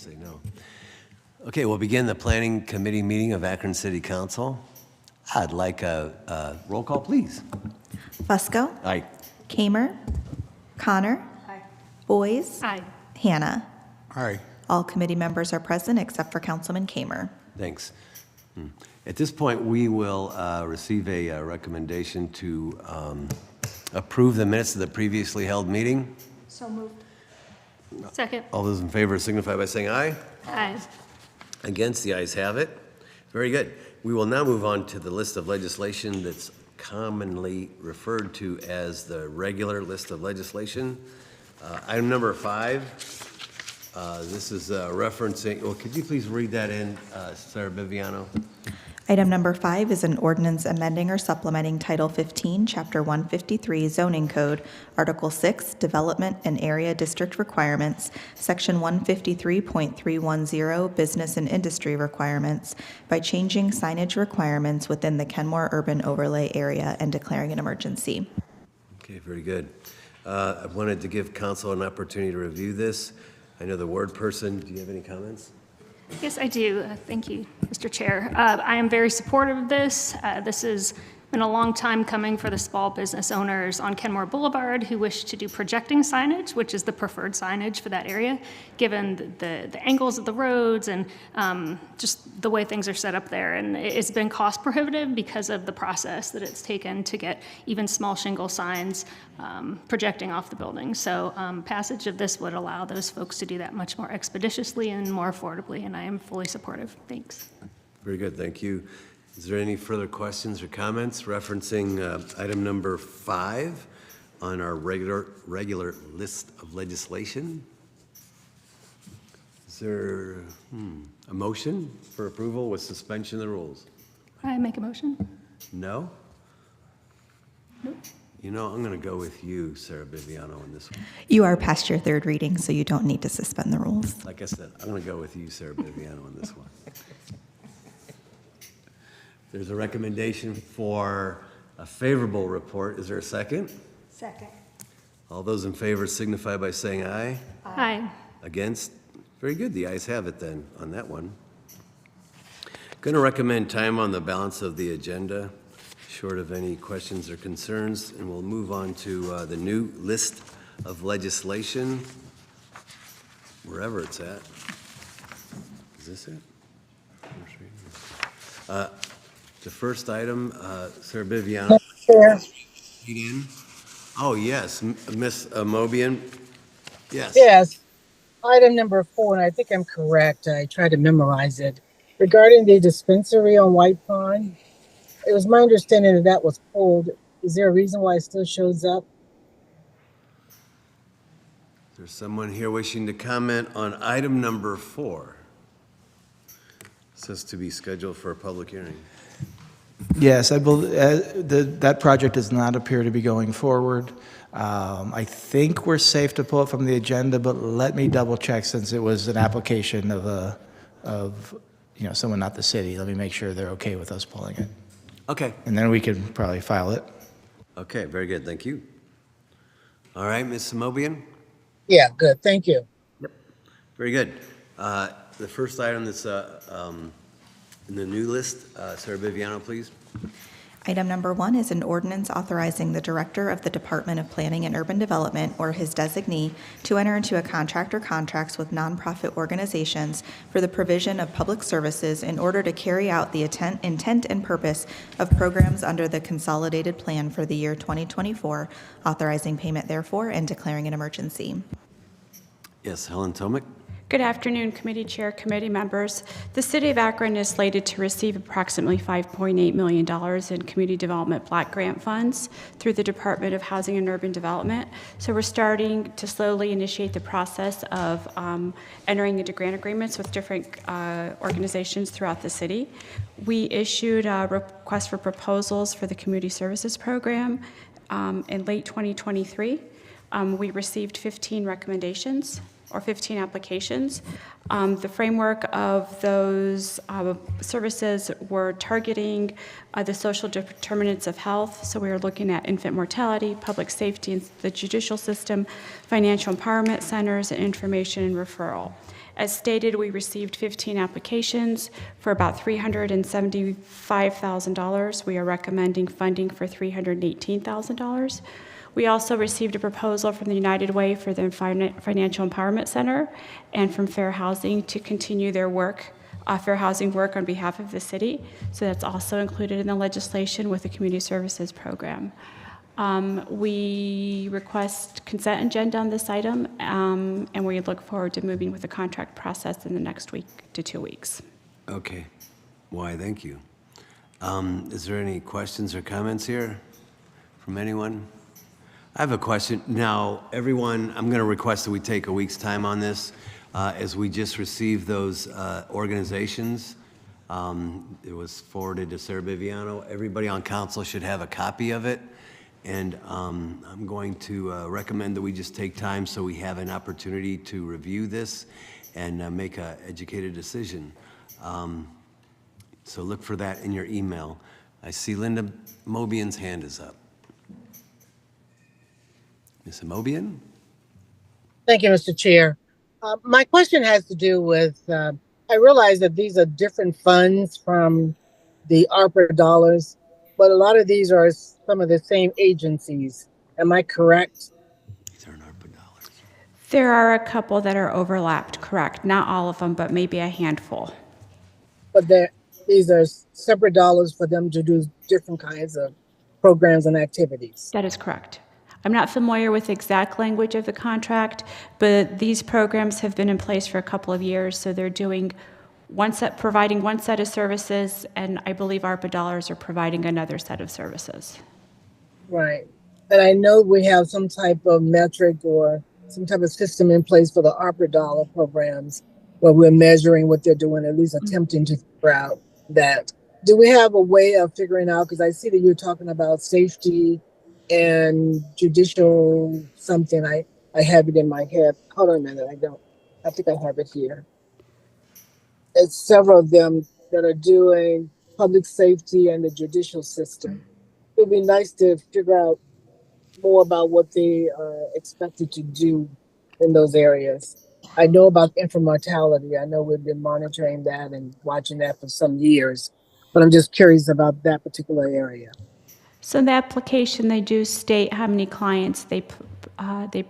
say no. Okay, we'll begin the Planning Committee meeting of Akron City Council. I'd like a roll call, please. Fusco. Aye. Kamer. Connor. Aye. Boyes. Aye. Hannah. Aye. All committee members are present except for Councilman Kamer. Thanks. At this point, we will receive a recommendation to approve the minutes of the previously held meeting. So moved. Second. All those in favor signify by saying aye. Aye. Against, the ayes have it. Very good. We will now move on to the list of legislation that's commonly referred to as the regular list of legislation. Item number 5. This is referencing, well, could you please read that in, Sarah Biviano? Item number 5 is an ordinance amending or supplementing Title 15, Chapter 153 Zoning Code, Article 6, Development and Area District Requirements, Section 153.310, Business and Industry Requirements, by changing signage requirements within the Kenmore Urban Overlay Area and declaring an emergency. Okay, very good. I wanted to give council an opportunity to review this. I know the word person, do you have any comments? Yes, I do. Thank you, Mr. Chair. I am very supportive of this. This has been a long time coming for the small business owners on Kenmore Boulevard who wish to do projecting signage, which is the preferred signage for that area, given the angles of the roads and just the way things are set up there. And it's been cost prohibitive because of the process that it's taken to get even small shingle signs projecting off the building. So passage of this would allow those folks to do that much more expeditiously and more affordably, and I am fully supportive. Thanks. Very good, thank you. Is there any further questions or comments referencing item number 5 on our regular list of legislation? Is there a motion for approval with suspension of the rules? I make a motion? No? Nope. You know, I'm going to go with you, Sarah Biviano, on this one. You are past your third reading, so you don't need to suspend the rules. Like I said, I'm going to go with you, Sarah Biviano, on this one. There's a recommendation for a favorable report. Is there a second? Second. All those in favor signify by saying aye. Aye. Against? Very good. The ayes have it then on that one. Going to recommend time on the balance of the agenda, short of any questions or concerns, and we'll move on to the new list of legislation, wherever it's at. Is this it? The first item, Sarah Biviano. Chair. Oh, yes, Ms. Mobian. Yes. Yes. Item number 4, and I think I'm correct. I tried to memorize it. Regarding the dispensary on White Pond, it was my understanding that that was pulled. Is there a reason why it still shows up? Is there someone here wishing to comment on item number 4? It says to be scheduled for a public hearing. Yes, I believe that project does not appear to be going forward. I think we're safe to pull it from the agenda, but let me double check since it was an application of someone not the city. Let me make sure they're okay with us pulling it. Okay. And then we can probably file it. Okay, very good. Thank you. All right, Ms. Mobian? Yeah, good. Thank you. Yep. Very good. The first item that's in the new list, Sarah Biviano, please. Item number 1 is an ordinance authorizing the Director of the Department of Planning and Urban Development or his designee to enter into a contract or contracts with nonprofit organizations for the provision of public services in order to carry out the intent and purpose of programs under the Consolidated Plan for the year 2024, authorizing payment therefore and declaring an emergency. Yes, Helen Tomic. Good afternoon, committee chair, committee members. The City of Akron is slated to receive approximately $5.8 million in community development block grant funds through the Department of Housing and Urban Development. So we're starting to slowly initiate the process of entering into grant agreements with different organizations throughout the city. We issued a request for proposals for the community services program in late 2023. We received 15 recommendations or 15 applications. The framework of those services were targeting the social determinants of health. So we were looking at infant mortality, public safety, and the judicial system, financial empowerment centers, and information and referral. As stated, we received 15 applications for about $375,000. We are recommending funding for $318,000. We also received a proposal from the United Way for the Financial Empowerment Center and from Fair Housing to continue their work, fair housing work on behalf of the city. So that's also included in the legislation with the Community Services Program. We request consent agenda on this item, and we look forward to moving with the contract process in the next week to 2 weeks. Okay. Why, thank you. Is there any questions or comments here from anyone? I have a question. Now, everyone, I'm going to request that we take a week's time on this. As we just received those organizations, it was forwarded to Sarah Biviano. Everybody on council should have a copy of it. And I'm going to recommend that we just take time so we have an opportunity to review this and make an educated decision. So look for that in your email. I see Linda Mobian's hand is up. Ms. Mobian? Thank you, Mr. Chair. My question has to do with, I realize that these are different funds from the ARPA dollars, but a lot of these are some of the same agencies. Am I correct? These aren't ARPA dollars. There are a couple that are overlapped, correct. Not all of them, but maybe a handful. But these are separate dollars for them to do different kinds of programs and activities. That is correct. I'm not familiar with the exact language of the contract, but these programs have been in place for a couple of years, so they're doing providing one set of services, and I believe ARPA dollars are providing another set of services. Right. And I know we have some type of metric or some type of system in place for the ARPA dollar programs where we're measuring what they're doing, at least attempting to figure out that. Do we have a way of figuring out, because I see that you're talking about safety and judicial something. I have it in my head. Hold on a minute. I think I have it here. It's several of them that are doing public safety and the judicial system. It would be nice to figure out more about what they are expected to do in those areas. I know about infant mortality. I know we've been monitoring that and watching that for some years, but I'm just curious about that particular area. So in the application, they do state how many clients they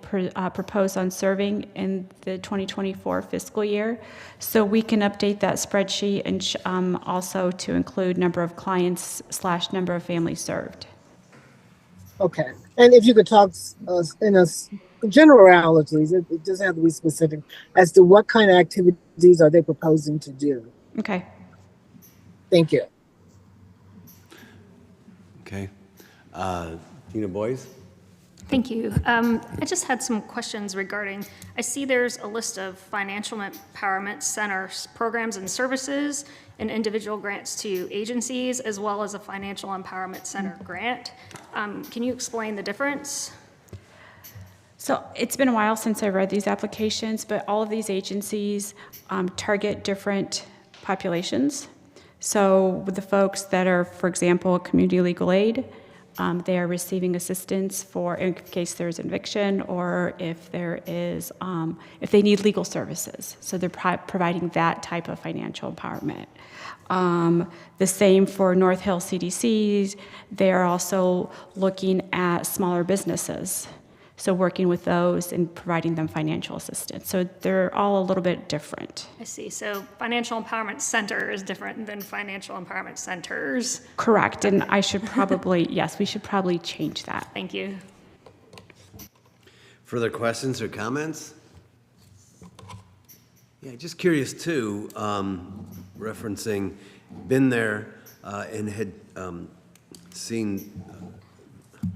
propose on serving in the 2024 fiscal year. So we can update that spreadsheet and also to include number of clients / number of families served. Okay. And if you could talk in a generalities, it doesn't have to be specific, as to what kind of activities are they proposing to do? Okay. Thank you. Okay. Tina Boyce? Thank you. I just had some questions regarding, I see there's a list of financial empowerment centers, programs and services, and individual grants to agencies, as well as a financial empowerment center grant. Can you explain the difference? So it's been a while since I read these applications, but all of these agencies target different populations. So with the folks that are, for example, community legal aid, they are receiving assistance for in case there's eviction or if there is, if they need legal services. So they're providing that type of financial empowerment. The same for North Hill CDCs. They're also looking at smaller businesses. So working with those and providing them financial assistance. So they're all a little bit different. I see. So financial empowerment center is different than financial empowerment centers. Correct. And I should probably, yes, we should probably change that. Thank you. Further questions or comments? Yeah, just curious too, referencing, been there and had seen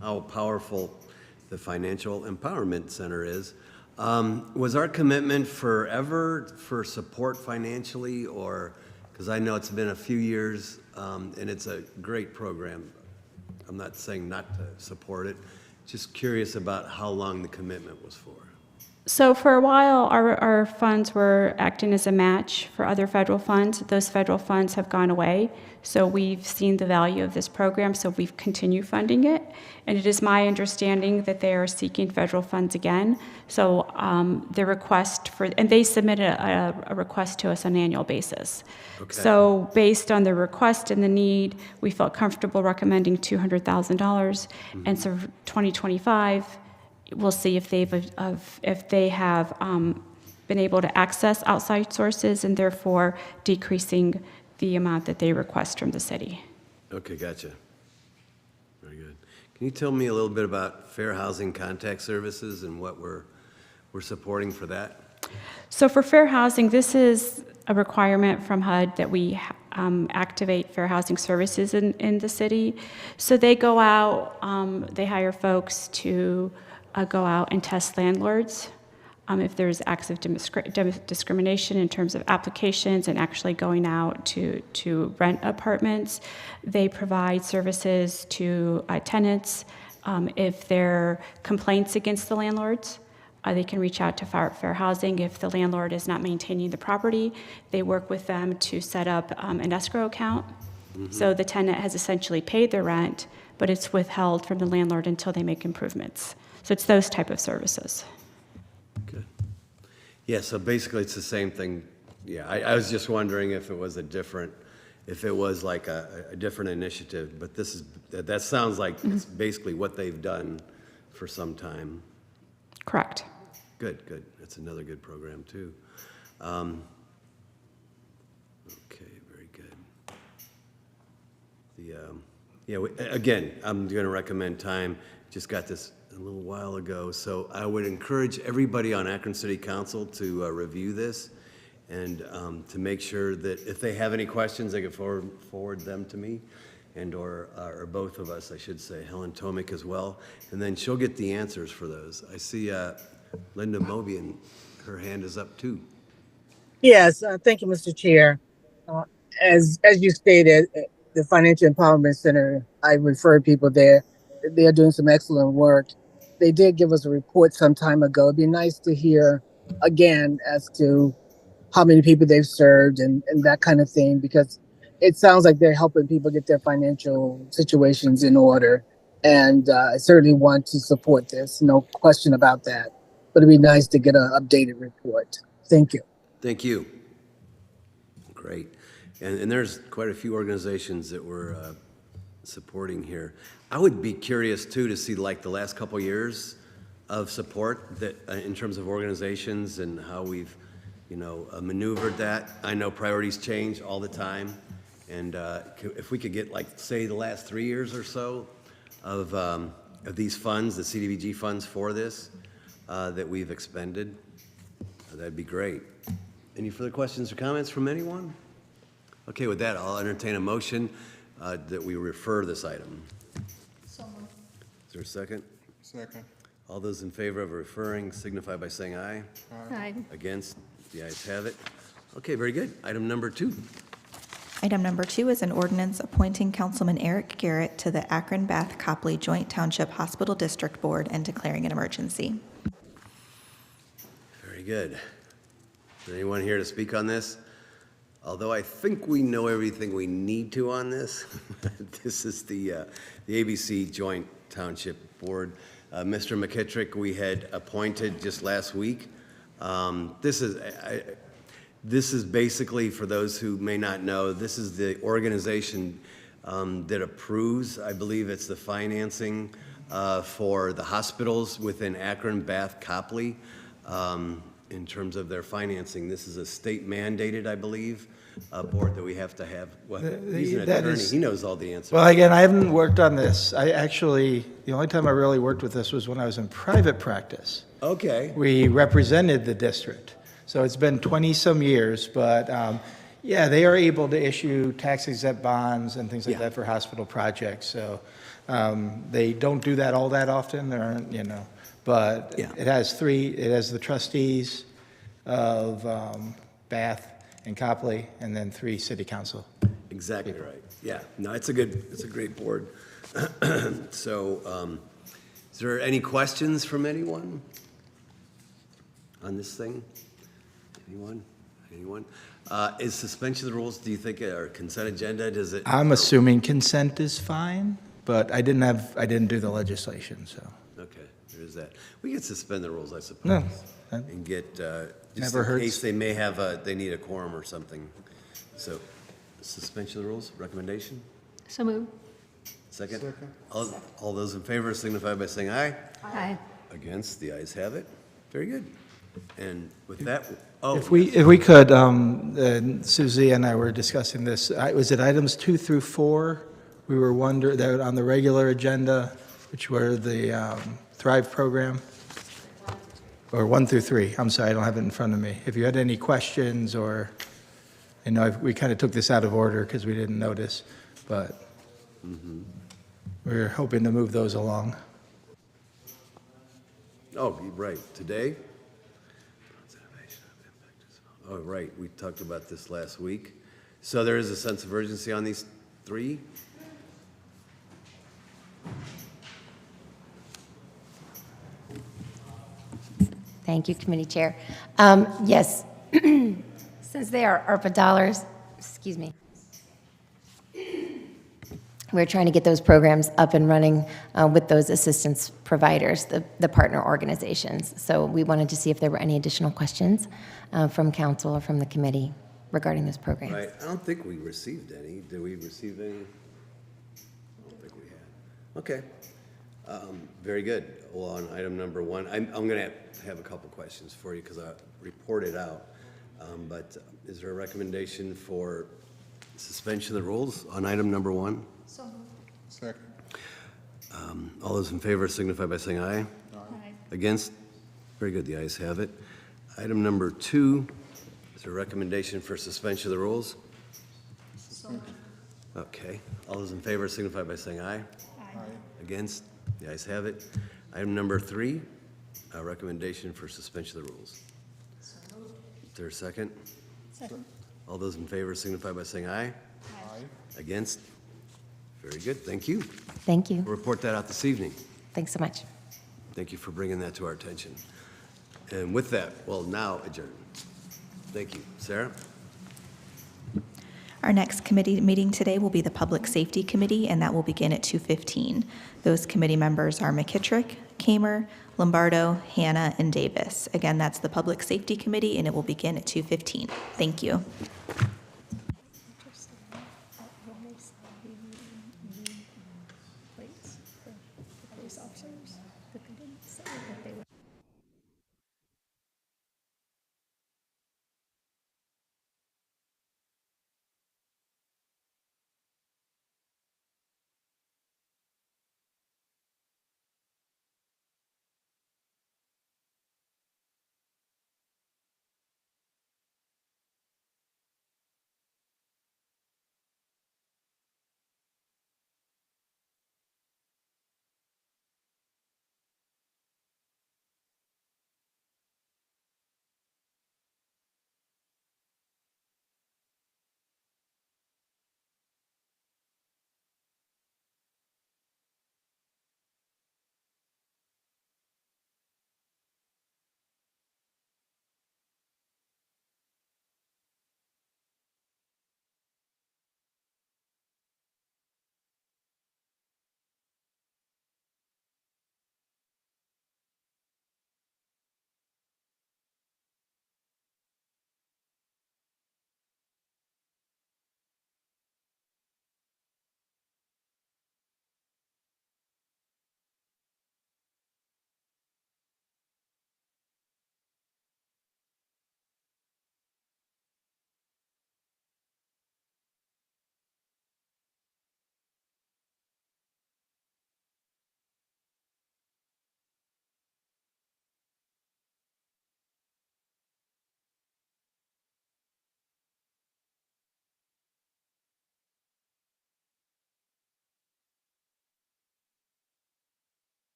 how powerful the Financial Empowerment Center is. Was our commitment forever for support financially, or, because I know it's been a few years and it's a great program. I'm not saying not to support it, just curious about how long the commitment was for. So for a while, our funds were acting as a match for other federal funds. Those federal funds have gone away. So we've seen the value of this program, so we've continued funding it. And it is my understanding that they are seeking federal funds again. So the request for, and they submitted a request to us on an annual basis. Okay. So based on the request and the need, we felt comfortable recommending $200,000. And so for 2025, we'll see if they have been able to access outside sources and therefore decreasing the amount that they request from the city. Okay, gotcha. Very good. Can you tell me a little bit about Fair Housing Contact Services and what we're supporting for that? So for fair housing, this is a requirement from HUD that we activate fair housing services in the city. So they go out, they hire folks to go out and test landlords if there's acts of discrimination in terms of applications and actually going out to rent apartments. They provide services to tenants. If there are complaints against the landlords, they can reach out to fair housing. If the landlord is not maintaining the property, they work with them to set up an escrow account. So the tenant has essentially paid their rent, but it's withheld from the landlord until they make improvements. So it's those type of services. Good. Yeah, so basically it's the same thing. Yeah, I was just wondering if it was like a different initiative, but that sounds like it's basically what they've done for some time. Correct. Good. That's another good program too. Okay, very good. Again, I'm going to recommend time. Just got this a little while ago, so I would encourage everybody on Akron City Council to review this and to make sure that if they have any questions, they can forward them to me or both of us, I should say, Helen Tomic as well, and then she'll get the answers for those. I see Linda Moby, and her hand is up too. Yes, thank you, Mr. Chair. As you stated, the Financial Empowerment Center, I referred people there. They are doing some excellent work. They did give us a report some time ago. It'd be nice to hear again as to how many people they've served and that kind of thing, because it sounds like they're helping people get their financial situations in order. And I certainly want to support this, no question about that. But it'd be nice to get an updated report. Thank you. Thank you. Great. And there's quite a few organizations that we're supporting here. I would be curious too to see like the last couple years of support that in terms of organizations and how we've maneuvered that. I know priorities change all the time, and if we could get like say the last 3 years or so of these funds, the CDBG funds for this that we've expended, that'd be great. Any further questions or comments from anyone? Okay, with that, I'll entertain a motion that we refer this item. So moved. Is there a second? Second. All those in favor of referring signify by saying aye. Aye. Against? The ayes have it. Okay, very good. Item number 2. Item number 2 is an ordinance appointing Councilman Eric Garrett to the Akron-Bath-Copley Joint Township Hospital District Board and declaring an emergency. Very good. Is there anyone here to speak on this? Although I think we know everything we need to on this. This is the ABC Joint Township Board. Mr. McKittrick, we had appointed just last week. This is basically, for those who may not know, this is the organization that approves, I believe it's the financing for the hospitals within Akron, Bath, Copley. In terms of their financing, this is a state mandated, I believe, board that we have to have. Well, he's an attorney, he knows all the answers. Well, again, I haven't worked on this. The only time I really worked with this was when I was in private practice. Okay. We represented the district. So it's been 20-some years, but yeah, they are able to issue tax-exempt bonds and things like that for hospital projects. So they don't do that all that often. There aren't, but it has the trustees of Bath and Copley, and then 3 city council. Exactly right. Yeah. No, it's a great board. So, is there any questions from anyone? on this thing? Anyone? Anyone? Is suspension of the rules, do you think, or consent agenda, does it? I'm assuming consent is fine, but I didn't do the legislation, so. Okay, there is that. We could suspend the rules, I suppose. No, that- And get, just Never in hurts. case they may have they need a quorum or something. So, suspension of the rules, recommendation? So moved. Second? Second. All those in favor signify by saying aye. Aye. Against, the ayes have it. Very good. And with that, oh. If we could, Suzie and I were discussing this, was it items 2 through 4? We were wondering, that on the regular agenda, which were the Thrive program? Or 1 through 3, I'm sorry, I don't have it in front of me. If you had any questions, or, I know we kind of took this out of order because we didn't notice, but we're hoping to move those along. Oh, right, today? Oh, right, we talked about this last week. So there is a sense of urgency on these 3? Thank you, Committee Chair. Yes, since they are ARPA dollars, excuse me, we're trying to get those programs up and running with those assistance providers, the partner organizations. So we wanted to see if there were any additional questions from council or from the committee regarding those programs. Right, I don't think we received any. Did we receive any? I don't think we had. Okay, very good. Well, on item number 1, I'm going to have a couple questions for you because I reported out. But is there a recommendation for suspension of the rules on item number 1? Second. All those in favor signify by saying aye. Aye. Against? Very good, the ayes have it. Item number 2, is there a recommendation for suspension of the rules? Okay, all those in favor signify by saying aye. Against? The ayes have it. Item number 3, a recommendation for suspension of the rules. Is there a second? Second. All those in favor signify by saying aye. Aye. Against? Very good, thank you. Thank you. We'll report that out this evening. Thanks so much. Thank you for bringing that to our attention. And with that, we'll now adjourn. Thank you. Sarah? Our next committee meeting today will be the Public Safety Committee, and that will begin at 2:15. Those committee members are McKittrick, Kamer, Lombardo, Hannah, and Davis. Again, that's the Public Safety Committee, and it will begin at 2:15. Thank you.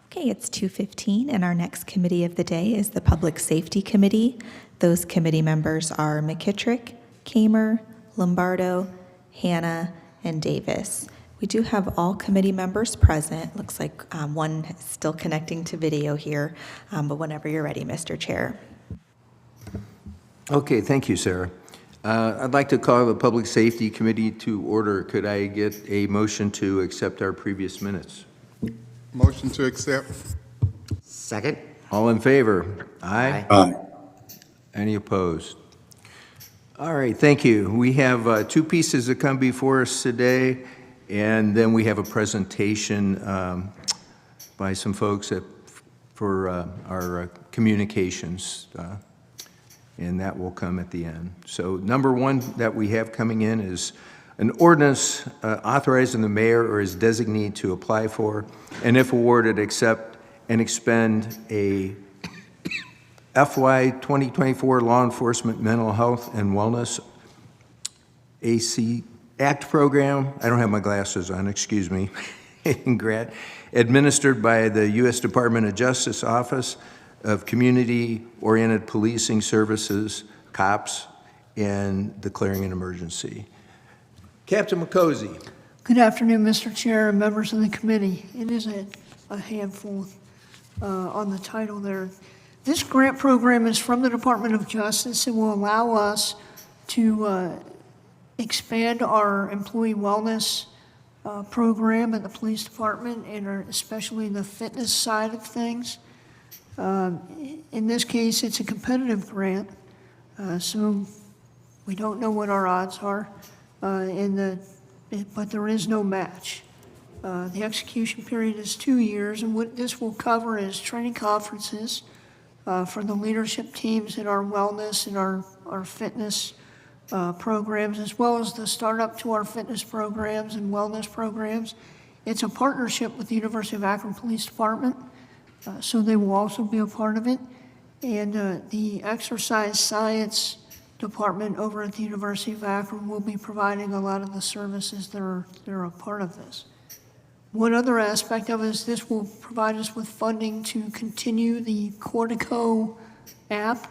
Okay, it's 2:15, and our next committee of the day is the Public Safety Committee. Those committee members are McKittrick, Kamer, Lombardo, Hannah, and Davis. We do have all committee members present. Looks like one is still connecting to video here, but whenever you're ready, Mr. Chair. Okay, thank you, Sarah. I'd like to call the Public Safety Committee to order. Could I get a motion to accept our previous minutes? Motion to accept. Second? All in favor? Aye. Aye. Any opposed? All right, thank you. We have two pieces that come before us today, and then we have a presentation by some folks for our communications, and that will come at the end. So number one that we have coming in is an ordinance authorizing the mayor or his designee to apply for, and if awarded, accept and expend a FY 2024 Law Enforcement Mental Health and Wellness AC Act Program. I don't have my glasses on, excuse me. Grant, administered by the U.S. Department of Justice Office of Community-Oriented Policing Services, COPS, and declaring an emergency. Captain McCosey. Good afternoon, Mr. Chair and members of the committee. It is a handful on the title there. This grant program is from the Department of Justice. It will allow us to expand our employee wellness program at the police department, and especially the fitness side of things. In this case, it's a competitive grant, so we don't know what our odds are, but there is no match. The execution period is 2 years, and what this will cover is training conferences for the leadership teams in our wellness and our fitness programs, as well as the startup to our fitness programs and wellness programs. It's a partnership with the University of Akron Police Department, so they will also be a part of it. And the exercise science department over at the University of Akron will be providing a lot of the services that are a part of this. One other aspect of it is this will provide us with funding to continue the Cortico app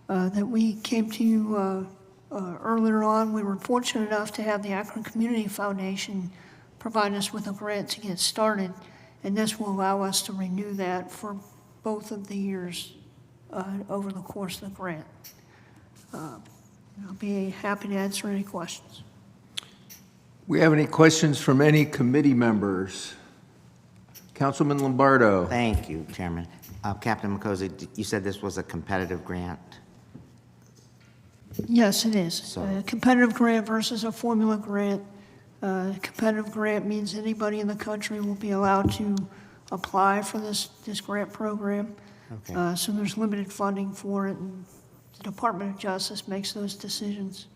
that we came to earlier on. We were fortunate enough to have the Akron Community Foundation provide us with a grant to get started, and this will allow us to renew that for both of the years over the course of the grant. I'll be happy to answer any questions. We have any questions from any committee members? Councilman Lombardo. Thank you, Chairman. Captain McCosey, you said this was a competitive grant? Yes, it is. So- A competitive grant versus a formula grant. Competitive grant means anybody in the country will be allowed to apply for this grant program. Okay. So there's limited funding for it, and the Department of Justice makes those decisions.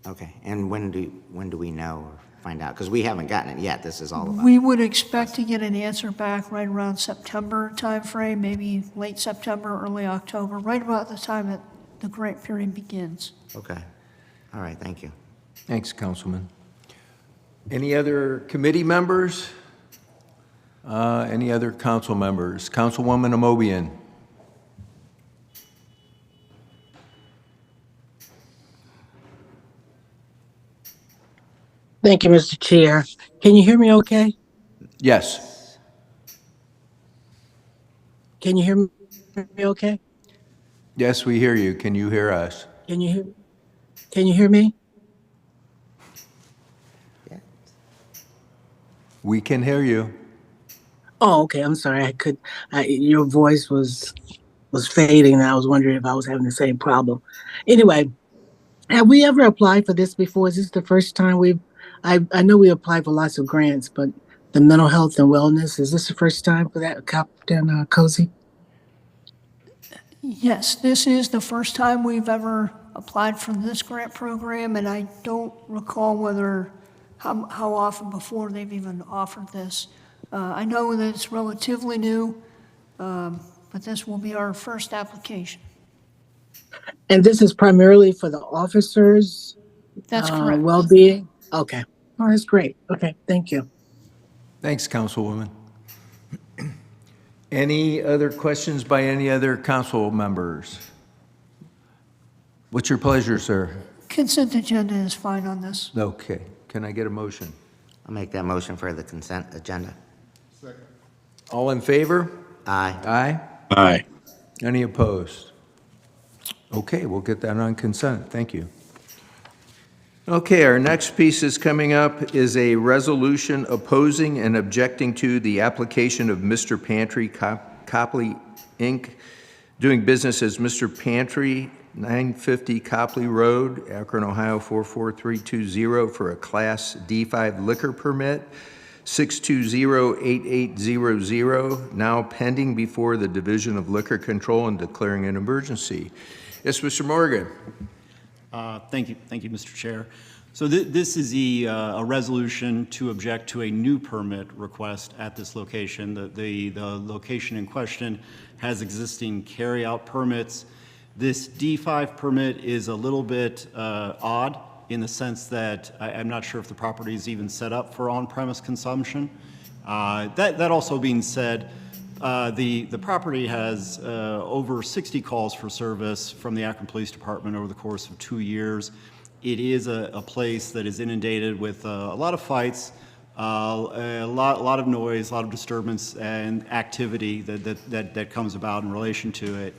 Okay, and when do we know or find out? Because we haven't gotten it yet, this is all about. We would expect to get an answer back right around September timeframe, maybe late September, early October, right about the time that the grant period begins. Okay, all right, thank you. Thanks, Councilman. Any other committee members? Any other council members? Councilwoman Amobian. Thank you, Mr. Chair. Can you hear me okay? Yes. Can you hear me okay? Yes, we hear you. Can you hear us? Can you hear me? We can hear you. Oh, okay. I'm sorry. Your voice was fading, and I was wondering if I was having the same problem. Anyway, have we ever applied for this before? Is this the first time I know we applied for lots of grants, but the mental health and wellness, is this the first time for that, Captain Cozy? Yes, this is the first time we've ever applied for this grant program, and I don't recall how often before they've even offered this. I know that it's relatively new, but this will be our first application. And this is primarily for the officers' That's correct. well-being? Okay. Oh, that's great. Okay, thank you. Thanks, Councilwoman. Any other questions by any other council members? What's your pleasure, sir? Consent agenda is fine on this. Okay, can I get a motion? I'll make that motion for the consent agenda. Second. All in favor? Aye. Aye? Aye. Any opposed? Okay, we'll get that on consent. Thank you. Okay, our next piece is coming up is a resolution opposing and objecting to the application of Mr. Pantry Copley, Inc., doing business as Mr. Pantry, 950 Copley Road, Akron, Ohio 44320, for a Class D5 liquor permit, 6208800, now pending before the Division of Liquor Control and declaring an emergency. Yes, Mr. Morgan. Thank you, Mr. Chair. So this is a resolution to object to a new permit request at this location. The location in question has existing carryout permits. This D5 permit is a little bit odd in the sense that I'm not sure if the property is even set up for on-premise consumption. That also being said, the property has over 60 calls for service from the Akron Police Department over the course of 2 years. It is a place that is inundated with a lot of fights, a lot of noise, a lot of disturbance and activity that comes about in relation to it.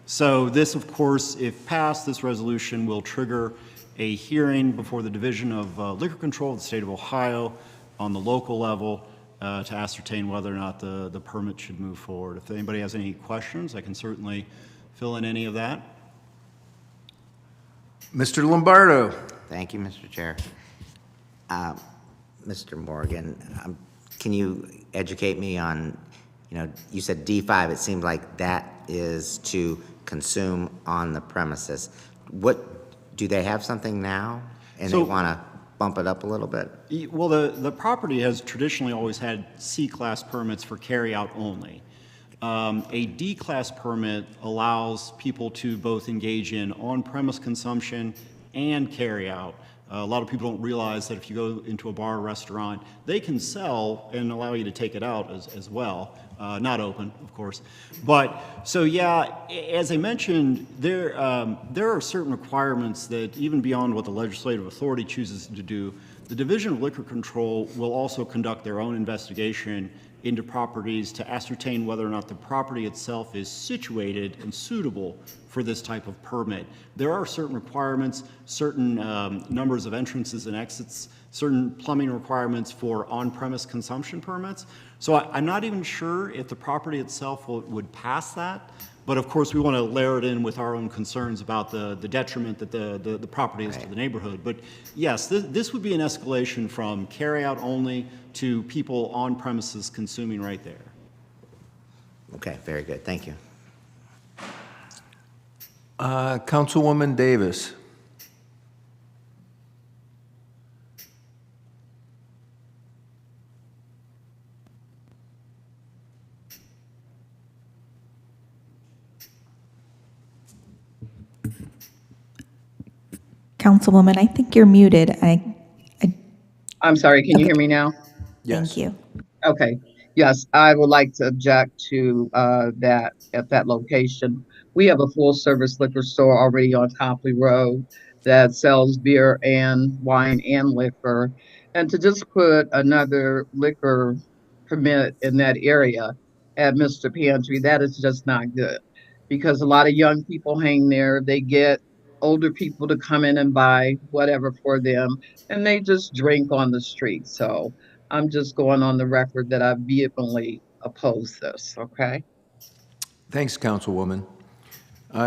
So this, of course, if passed, this resolution will trigger a hearing before the Division of Liquor Control of the state of Ohio on the local level to ascertain whether or not the permit should move forward. If anybody has any questions, I can certainly fill in any of that. Mr. Lombardo. Thank you, Mr. Chair. Mr. Morgan, can you educate me on, you said D5, it seems like that is to consume on the premises. Do they have something now and they want to bump it up a little bit? Well, the property has traditionally always had C-class permits for carry-out only. A D-class permit allows people to both engage in on-premise consumption and carry-out. A lot of people don't realize that if you go into a bar or restaurant, they can sell and allow you to take it out as well. Not open, of course. But, so yeah, as I mentioned, there are certain requirements that even beyond what the legislative authority chooses to do, the Division of Liquor Control will also conduct their own investigation into properties to ascertain whether or not the property itself is situated and suitable for this type of permit. There are certain requirements, certain numbers of entrances and exits, certain plumbing requirements for on-premise consumption permits. So I'm not even sure if the property itself would pass that, but of course we want to layer it in with our own concerns about the detriment that the property is to the neighborhood. But yes, this would be an escalation from carry-out only to people on premises consuming right there. Okay, very good. Thank you. Councilwoman Davis. Councilwoman, I think you're muted. I'm sorry, can you hear me now? Thank you. Okay, yes, I would like to object to that at that location. We have a full-service liquor store already on Copley Road that sells beer and wine and liquor. And to just put another liquor permit in that area at Mr. Pantry, that is just not good. Because a lot of young people hang there, they get older people to come in and buy whatever for them, and they just drink on the street. So I'm just going on the record that I vehemently oppose this, okay? Thanks, Councilwoman.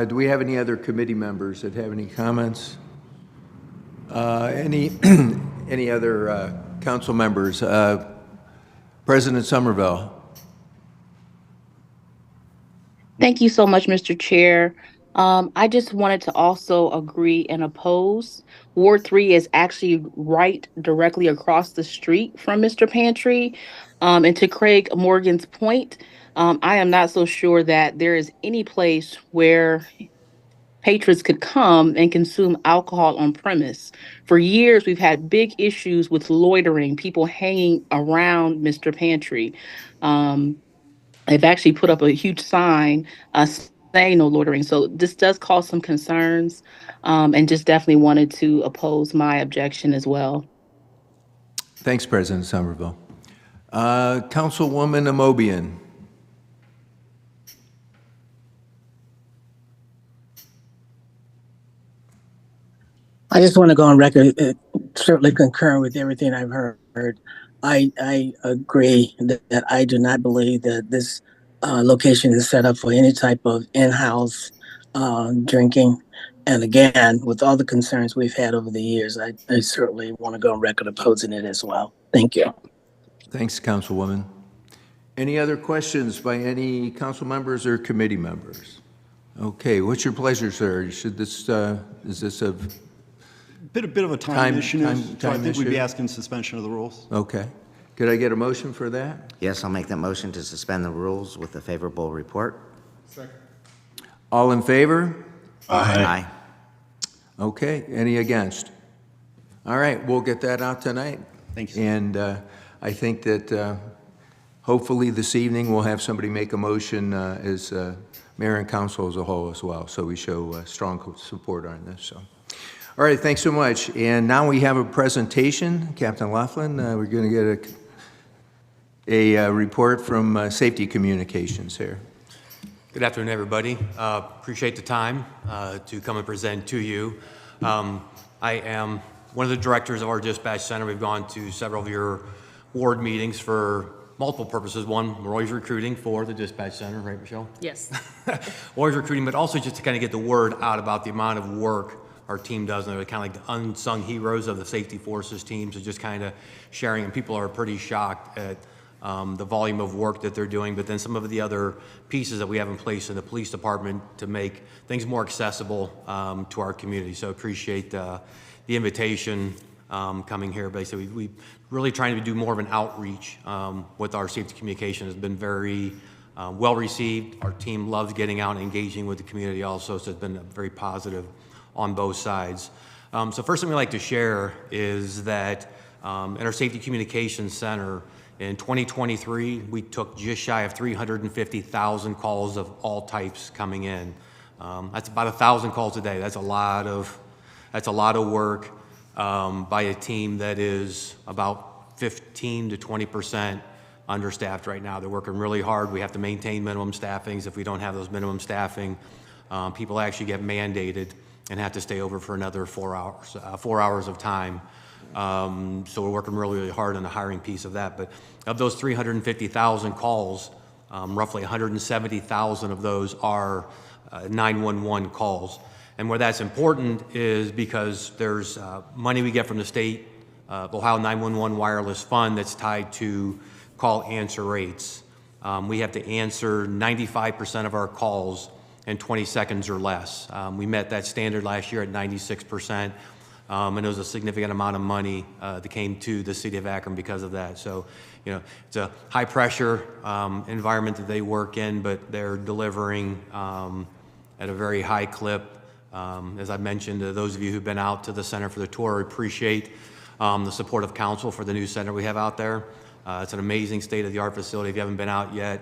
Do we have any other committee members that have any comments? Any other council members? President Somerville. Thank you so much, Mr. Chair. I just wanted to also agree and oppose. Ward 3 is actually right directly across the street from Mr. Pantry. And to Craig Morgan's point, I am not so sure that there is any place where patrons could come and consume alcohol on premise. For years, we've had big issues with loitering, people hanging around Mr. Pantry. They've actually put up a huge sign saying no loitering. So this does cause some concerns, and just definitely wanted to oppose my objection as well. Thanks, President Somerville. Councilwoman Amobian. I just want to go on record, certainly concurring with everything I've heard. I agree that I do not believe that this location is set up for any type of in-house drinking. And again, with all the concerns we've had over the years, I certainly want to go on record opposing it as well. Thank you. Thanks, Councilwoman. Any other questions by any council members or committee members? Okay, what's your pleasure, sir? Should this, is this a Bit of a time issue, so I think we'd be asking suspension of the rules. Okay. Could I get a motion for that? Yes, I'll make that motion to suspend the rules with a favorable report. Second. All in favor? Aye. Okay, any against? All right, we'll get that out tonight. Thank you. And I think that hopefully this evening we'll have somebody make a motion as mayor and council as a whole as well. So we show strong support on this. So, all right, thanks so much. And now we have a presentation. Captain Laughlin, we're going to get a report from Safety Communications here. Good afternoon, everybody. Appreciate the time to come and present to you. I am one of the directors of our dispatch center. We've gone to several of your ward meetings for multiple purposes. One, we're always recruiting for the dispatch center, right, Michelle? Yes. Always recruiting, but also just to kind of get the word out about the amount of work our team does. And they're kind of like the unsung heroes of the safety forces teams, so just kind of sharing. And people are pretty shocked at the volume of work that they're doing, but then some of the other pieces that we have in place in the police department to make things more accessible to our community. So appreciate the invitation coming here. Basically, we really trying to do more of an outreach with our safety communication. Has been very well received. Our team loves getting out and engaging with the community also, so it's been very positive on both sides. So first thing we like to share is that in our Safety Communications Center, in 2023, we took just shy of 350,000 calls of all types coming in. That's about 1,000 calls a day. That's a lot of work by a team that is about 15 to 20% understaffed right now. They're working really hard. We have to maintain minimum staffings. If we don't have those minimum staffing, people actually get mandated and have to stay over for another 4 hours of time. So we're working really, really hard on the hiring piece of that. But of those 350,000 calls, roughly 170,000 of those are 911 calls. And where that's important is because there's money we get from the state Ohio 911 Wireless Fund that's tied to call answer rates. We have to answer 95% of our calls in 20 seconds or less. We met that standard last year at 96%. And there was a significant amount of money that came to the city of Akron because of that. So, you know, it's a high pressure environment that they work in, but they're delivering at a very high clip. As I mentioned, to those of you who've been out to the center for the tour, appreciate the support of council for the new center we have out there. It's an amazing state-of-the-art facility. If you haven't been out yet,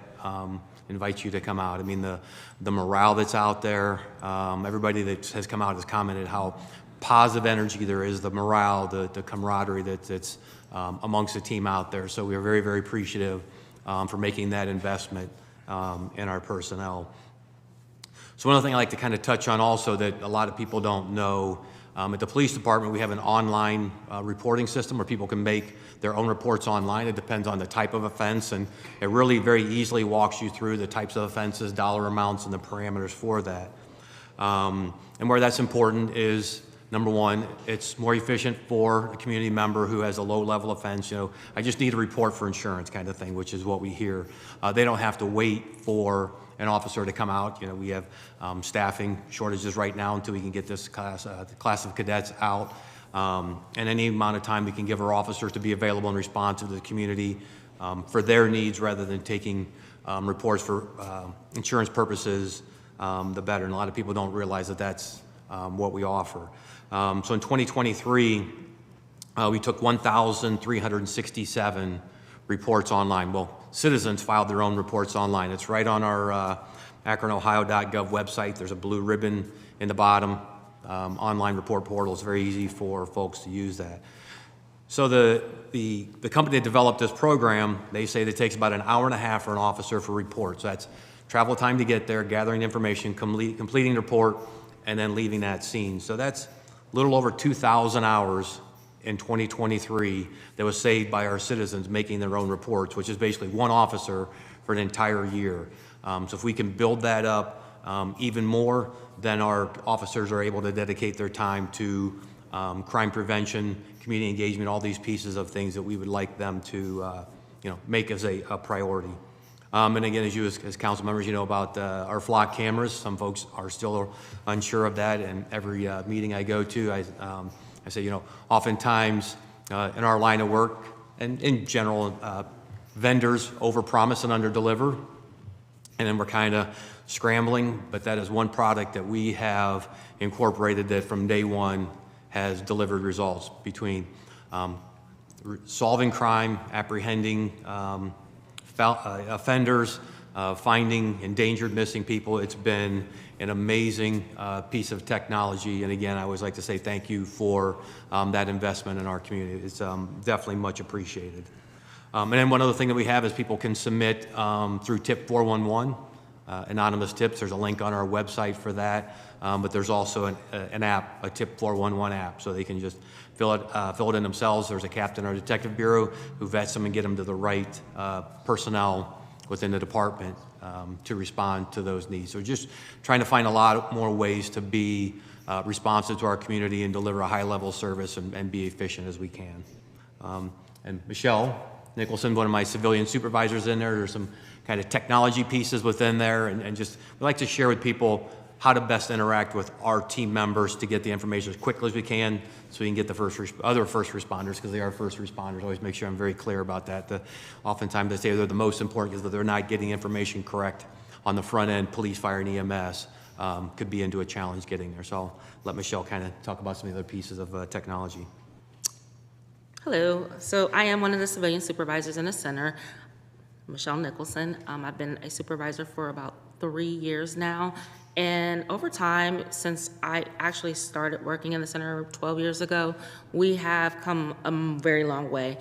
invite you to come out. I mean, the morale that's out there, everybody that has come out has commented how positive energy there is, the morale, the camaraderie that's amongst the team out there. So we are very, very appreciative for making that investment in our personnel. So one other thing I like to kind of touch on also that a lot of people don't know, at the police department we have an online reporting system where people can make their own reports online. It depends on the type of offense, and it really very easily walks you through the types of offenses, dollar amounts, and the parameters for that. And where that's important is, number one, it's more efficient for a community member who has a low-level offense. You know, I just need a report for insurance kind of thing, which is what we hear. They don't have to wait for an officer to come out. You know, we have staffing shortages right now until we can get this class of cadets out. And any amount of time we can give our officers to be available and responsive to the community for their needs rather than taking reports for insurance purposes, the better. And a lot of people don't realize that that's what we offer. So in 2023, we took 1,367 reports online. Well, citizens filed their own reports online. It's right on our akronohio.gov website. There's a blue ribbon in the bottom. Online report portal. It's very easy for folks to use that. So the company that developed this program, they say that it takes about an hour and a half for an officer for reports. That's travel time to get there, gathering information, completing the report, and then leaving that scene. So that's a little over 2,000 hours in 2023 that was saved by our citizens making their own reports, which is basically one officer for an entire year. So if we can build that up even more, then our officers are able to dedicate their time to crime prevention, community engagement, all these pieces of things that we would like them to make as a priority. And again, as council members, you know about our flock cameras. Some folks are still unsure of that, and every meeting I go to, I say, oftentimes in our line of work, and in general, vendors overpromise and underdeliver, and then we're kind of scrambling, but that is one product that we have incorporated that from day one has delivered results between solving crime, apprehending offenders, finding endangered missing people. It's been an amazing piece of technology, and again, I always like to say thank you for that investment in our community. It's definitely much appreciated. And then one other thing that we have is people can submit through Tip 411, anonymous tips. There's a link on our website for that, but there's also an app, a Tip 411 app, so they can just fill it in themselves. There's a captain or detective bureau who vets them and get them to the right personnel within the department to respond to those needs. So just trying to find a lot more ways to be responsive to our community and deliver a high-level service and be efficient as we can. And Michelle Nicholson, one of my civilian supervisors in there, there's some kind of technology pieces within there, and just we like to share with people how to best interact with our team members to get the information as quickly as we can so we can get the other first responders, because they are first responders. Always make sure I'm very clear about that. Oftentimes they say they're the most important because they're not getting information correct on the front end. Police, fire, and EMS could be into a challenge getting there. So I'll let Michelle kind of talk about some of the other pieces of technology. Hello. So I am one of the civilian supervisors in the center, Michelle Nicholson. I've been a supervisor for about 3 years now. And over time, since I actually started working in the center 12 years ago, we have come a very long way.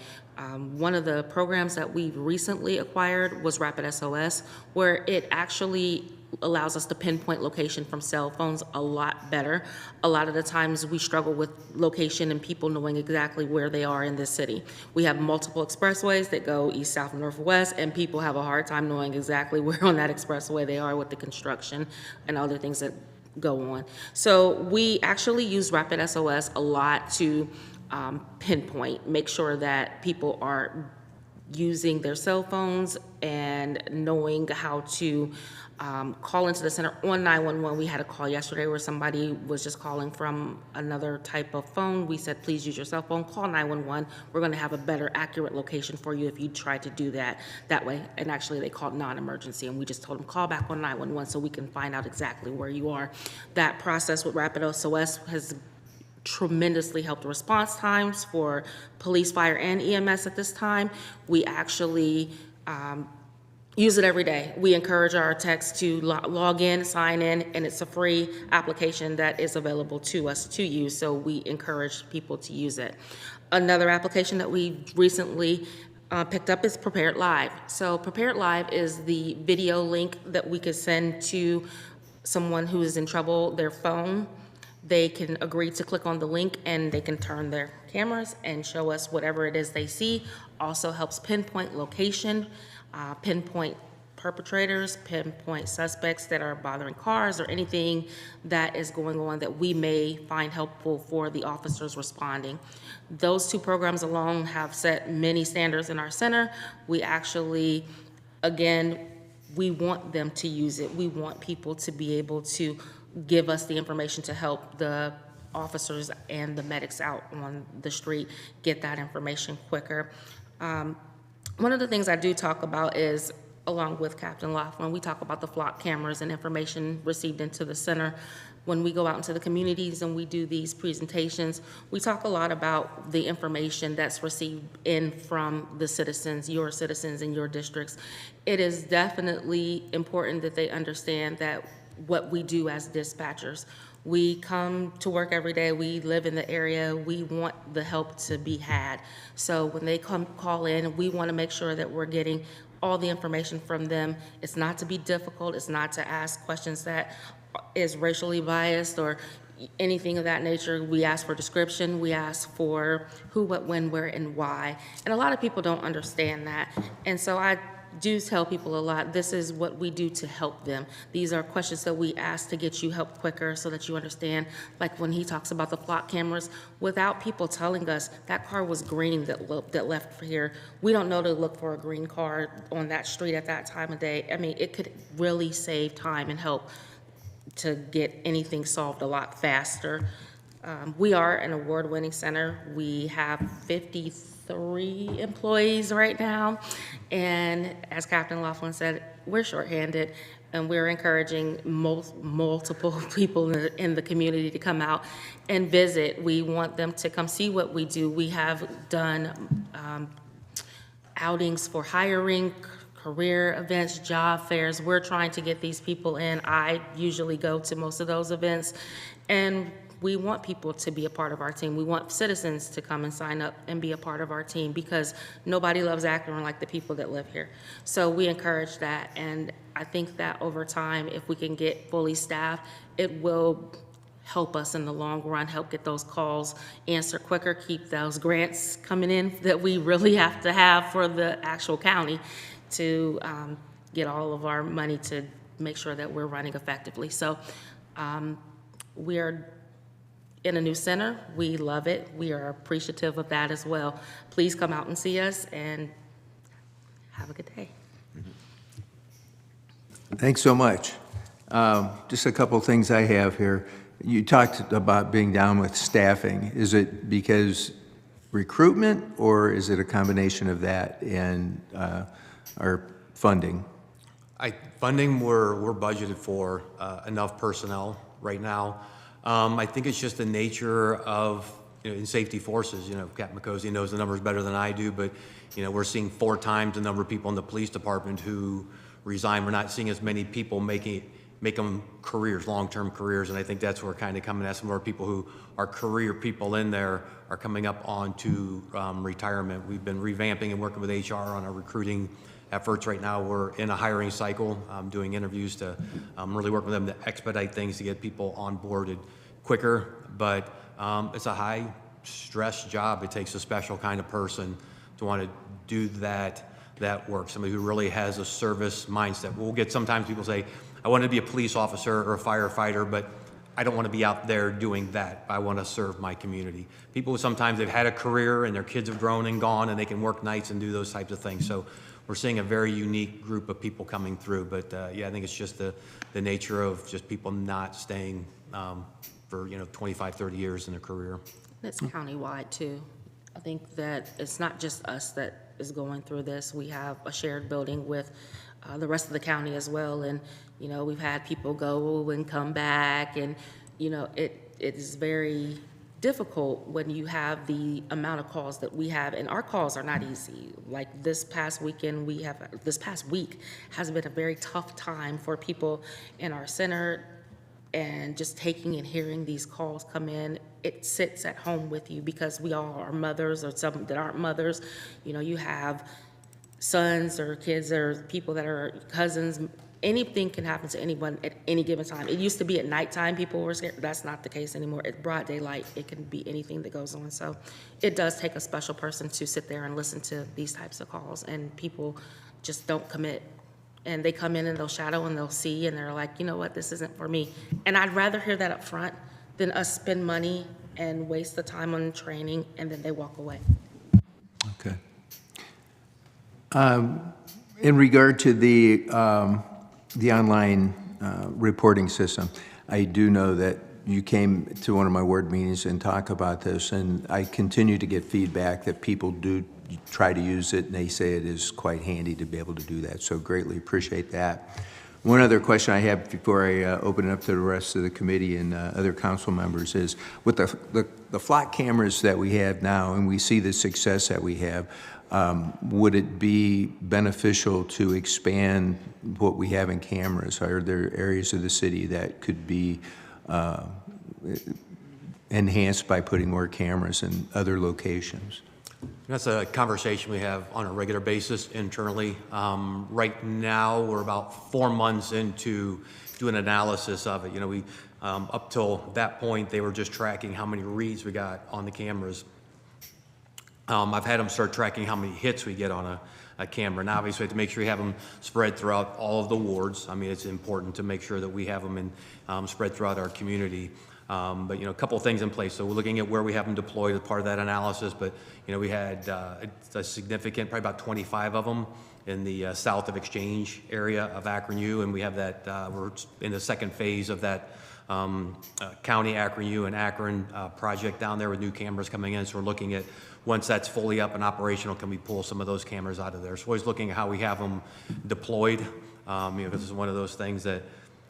One of the programs that we've recently acquired was Rapid SOS, where it actually allows us to pinpoint location from cell phones a lot better. A lot of the times we struggle with location and people knowing exactly where they are in this city. We have multiple expressways that go east, south, north, west, and people have a hard time knowing exactly where on that expressway they are with the construction and other things that go on. So we actually use Rapid SOS a lot to pinpoint, make sure that people are using their cell phones and knowing how to call into the center on 911. We had a call yesterday where somebody was just calling from another type of phone. We said, please use your cell phone, call 911. We're going to have a better, accurate location for you if you try to do that way. And actually, they called non-emergency, and we just told them, call back on 911 so we can find out exactly where you are. That process with Rapid SOS has tremendously helped response times for police, fire, and EMS at this time. We actually use it every day. We encourage our techs to log in, sign in, and it's a free application that is available to us to use, so we encourage people to use it. Another application that we recently picked up is Prepared Live. So Prepared Live is the video link that we could send to someone who is in trouble, their phone. They can agree to click on the link and they can turn their cameras and show us whatever it is they see. Also helps pinpoint location, pinpoint perpetrators, pinpoint suspects that are bothering cars or anything that is going on that we may find helpful for the officers responding. Those two programs alone have set many standards in our center. We actually, again, we want them to use it. We want people to be able to give us the information to help the officers and the medics out on the street get that information quicker. One of the things I do talk about is, along with Captain Laughlin, we talk about the flock cameras and information received into the center. when we go out into the communities and we do these presentations, we talk a lot about the information that's received in from the citizens in your districts. It is definitely important that they understand that what we do as dispatchers. We come to work every day, we live in the area, we want the help to be had. So when they call in, we want to make sure that we're getting all the information from them. It's not to be difficult, it's not to ask questions that is racially biased or anything of that nature. We ask for description, we ask for who, what, when, where, and why. And a lot of people don't understand that. And so I do tell people a lot, this is what we do to help them. These are questions that we ask to get you help quicker so that you understand, like when he talks about the flock cameras, without people telling us that car was green that left for here, we don't know to look for a green car on that street at that time of day. I mean, it could really save time and help to get anything solved a lot faster. We are an award-winning center. We have 53 employees right now, and as Captain Laughlin said, we're shorthanded, and we're encouraging multiple people in the community to come out and visit. We want them to come see what we do. We have done outings for hiring, career events, job fairs. We're trying to get these people in. I usually go to most of those events, and we want people to be a part of our team. We want citizens to come and sign up and be a part of our team because nobody loves Akron like the people that live here. So we encourage that, and I think that over time, if we can get fully staffed, it will help us in the long run, help get those calls answered quicker, keep those grants coming in that we really have to have for the actual county to get all of our money to make sure that we're running effectively. So we are in a new center. We love it. We are appreciative of that as well. Please come out and see us and have a good day. Thanks so much. Just a couple things I have here. You talked about being down with staffing. Is it because recruitment, or is it a combination of that and our funding? Funding, we're budgeted for enough personnel right now. I think it's just the nature of, in safety forces, Captain McCosey knows the numbers better than I do, but, we're seeing 4 times the number of people in the police department who resign. We're not seeing as many people make them careers, long-term careers, and I think that's where we're kind of coming at some of our people who are career people in there are coming up onto retirement. We've been revamping and working with HR on our recruiting efforts. Right now, we're in a hiring cycle, doing interviews to really work with them to expedite things to get people onboarded quicker. But it's a high-stress job. It takes a special kind of person to want to do that work, somebody who really has a service mindset. We'll get sometimes people say, I want to be a police officer or a firefighter, but I don't want to be out there doing that. I want to serve my community. People who sometimes they've had a career and their kids have grown and gone and they can work nights and do those types of things. So we're seeing a very unique group of people coming through. But yeah, I think it's just the nature of just people not staying for 25, 30 years in their career. It's countywide too. I think that it's not just us that is going through this. We have a shared building with the rest of the county as well. And, we've had people go and come back, and, it is very difficult when you have the amount of calls that we have, and our calls are not easy. Like this past week has been a very tough time for people in our center, and just taking and hearing these calls come in, it sits at home with you because we all are mothers, or some that aren't mothers. You have sons or kids or people that are cousins. Anything can happen to anyone at any given time. It used to be at nighttime people were scared. That's not the case anymore. At broad daylight, it can be anything that goes on. So it does take a special person to sit there and listen to these types of calls, and people just don't commit. And they come in and they'll shadow and they'll see, and they're like, you know what, this isn't for me. And I'd rather hear that up front than us spend money and waste the time on training and then they walk away. Okay. In regard to the online reporting system, I do know that you came to one of my ward meetings and talk about this, and I continue to get feedback that people do try to use it, and they say it is quite handy to be able to do that, so greatly appreciate that. One other question I have before I open it up to the rest of the committee and other council members is, with the flock cameras that we have now, and we see the success that we have, would it be beneficial to expand what we have in cameras? Are there areas of the city that could be enhanced by putting more cameras in other locations? That's a conversation we have on a regular basis internally. Right now, we're about 4 months into doing analysis of it. You know, we up till that point, they were just tracking how many reads we got on the cameras. I've had them start tracking how many hits we get on a camera. Now, obviously, we have to make sure we have them spread throughout all of the wards. I mean, it's important to make sure that we have them spread throughout our community. But, you know, a couple of things in place. So we're looking at where we have them deployed as part of that analysis. But, you know, we had a significant, probably about 25 of them in the south of Exchange area of Akron U. And we have that, we're in the second phase of that County Akron U and Akron project down there with new cameras coming in. So we're looking at, once that's fully up and operational, can we pull some of those cameras out of there? So always looking at how we have them deployed. You know, this is one of those things that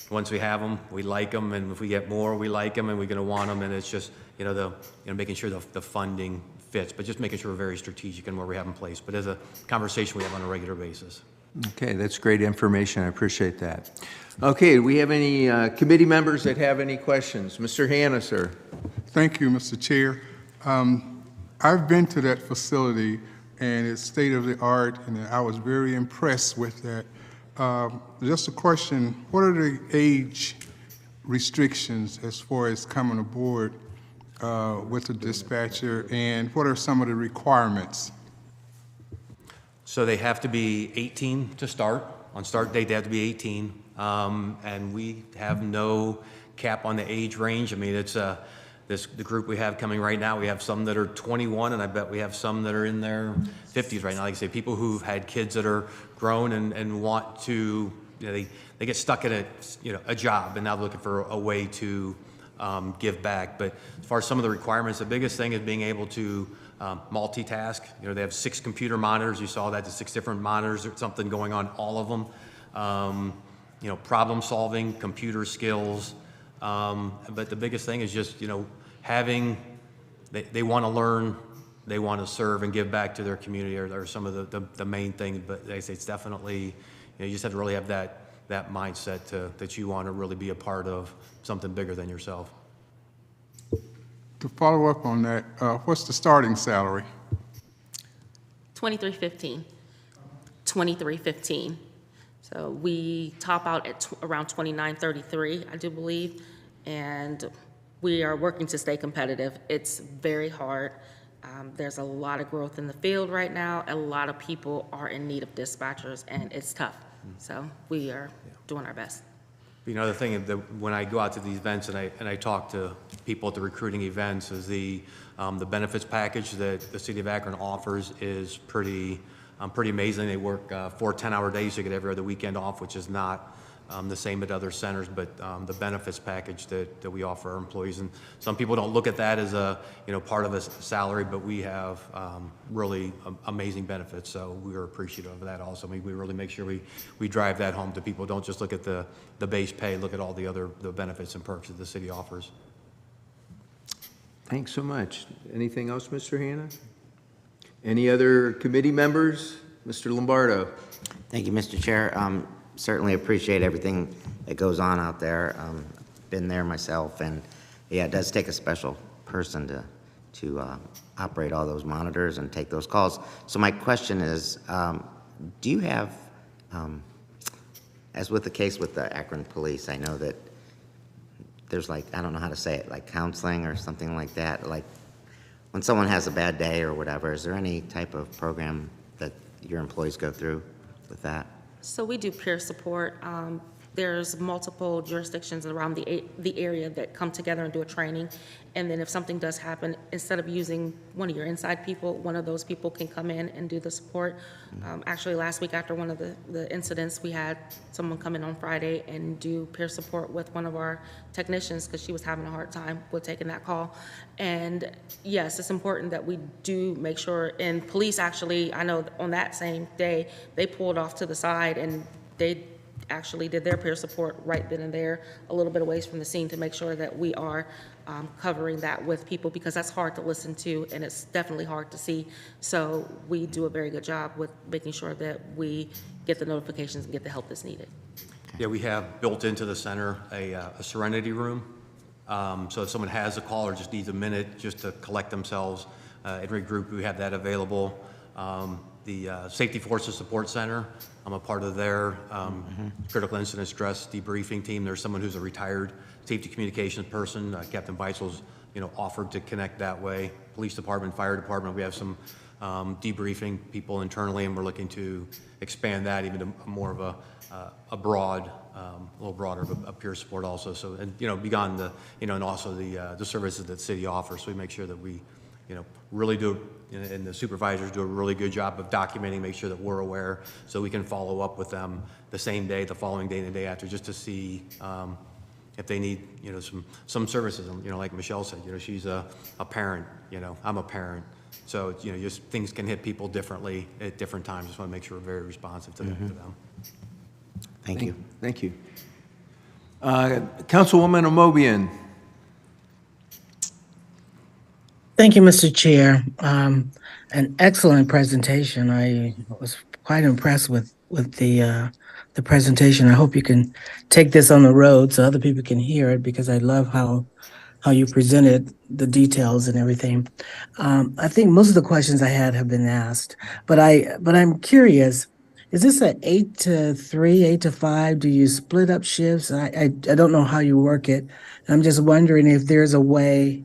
once we have them, we like them, and if we get more, we like them, and we're going to want them. And it's just, you know, making sure the funding fits, but just making sure we're very strategic in where we have them placed. But as a conversation we have on a regular basis. Okay, that's great information. I appreciate that. Okay, do we have any committee members that have any questions? Mr. Hanna, sir. Thank you, Mr. Chair. I've been to that facility, and it's state-of-the-art, and I was very impressed with that. Just a question, what are the age restrictions as far as coming aboard with the dispatcher, and what are some of the requirements? So they have to be 18 to start. On start date, they have to be 18. And we have no cap on the age range. I mean, it's the group we have coming right now, we have some that are 21, and I bet we have some that are in their 50s right now. Like I say, people who've had kids that are grown and want to, you know, they get stuck in a job, and now they're looking for a way to give back. But as far as some of the requirements, the biggest thing is being able to multitask. You know, they have 6 computer monitors. You saw that, the 6 different monitors, or something going on all of them. You know, problem solving, computer skills. But the biggest thing is just, you know, they want to learn, they want to serve and give back to their community are some of the main things. But they say it's definitely, you know, you just have to really have that mindset that you want to really be a part of something bigger than yourself. To follow up on that, what's the starting salary? $23.15. $23.15. So we top out at around $29.33, I do believe, and we are working to stay competitive. It's very hard. There's a lot of growth in the field right now. A lot of people are in need of dispatchers, and it's tough. So we are doing our best. You know, the thing that when I go out to these events and I talk to people at the recruiting events is the benefits package that the city of Akron offers is pretty amazing. They work 4 10-hour days. You get every other weekend off, which is not the same at other centers, but the benefits package that we offer our employees. And some people don't look at that as a, you know, part of a salary, but we have really amazing benefits. So we are appreciative of that also. I mean, we really make sure we drive that home to people. Don't just look at the base pay, look at all the benefits and perks that the city offers. Thanks so much. Anything else, Mr. Hanna? Any other committee members? Mr. Lombardo. Thank you, Mr. Chair. Certainly appreciate everything that goes on out there. Been there myself, and yeah, it does take a special person to operate all those monitors and take those calls. So my question is, do you have, as with the case with the Akron police, I know that there's like, I don't know how to say it, like counseling or something like that, like when someone has a bad day or whatever, is there any type of program that your employees go through with that? So we do peer support. There's multiple jurisdictions around the area that come together and do a training. And then if something does happen, instead of using one of your inside people, one of those people can come in and do the support. Actually, last week after one of the incidents, we had someone come in on Friday and do peer support with one of our technicians because she was having a hard time with taking that call. And yes, it's important that we do make sure, and police actually, I know on that same day, they pulled off to the side and they actually did their peer support right then and there, a little bit away from the scene, to make sure that we are covering that with people, because that's hard to listen to and it's definitely hard to see. So we do a very good job with making sure that we get the notifications and get the help that's needed. Yeah, we have built into the center a serenity room. So if someone has a call or just needs a minute just to collect themselves and regroup, we have that available. The Safety Forces Support Center, I'm a part of their critical incident stress debriefing team. There's someone who's a retired safety communications person. Captain Beisel's, offered to connect that way. Police department, fire department, we have some debriefing people internally, and we're looking to expand that even to more of a broad, a little broader of a peer support also. So, and beyond the, and also the services that city offers. So we make sure that we, really do, and the supervisors do a really good job of documenting, make sure that we're aware, so we can follow up with them the same day, the following day, and the day after, just to see if they need, some services. Like Michelle said, she's a parent, I'm a parent. So, just things can hit people differently at different times. Just want to make sure we're very responsive to them. Thank you. Thank you. Councilwoman Amobian. Thank you, Mr. Chair. An excellent presentation. I was quite impressed with the presentation. I hope you can take this on the road so other people can hear it, because I love how you presented the details and everything. I think most of the questions I had have been asked, but I'm curious. Is this an 8 to 3, 8 to 5? Do you split up shifts? I don't know how you work it. I'm just wondering if there's a way,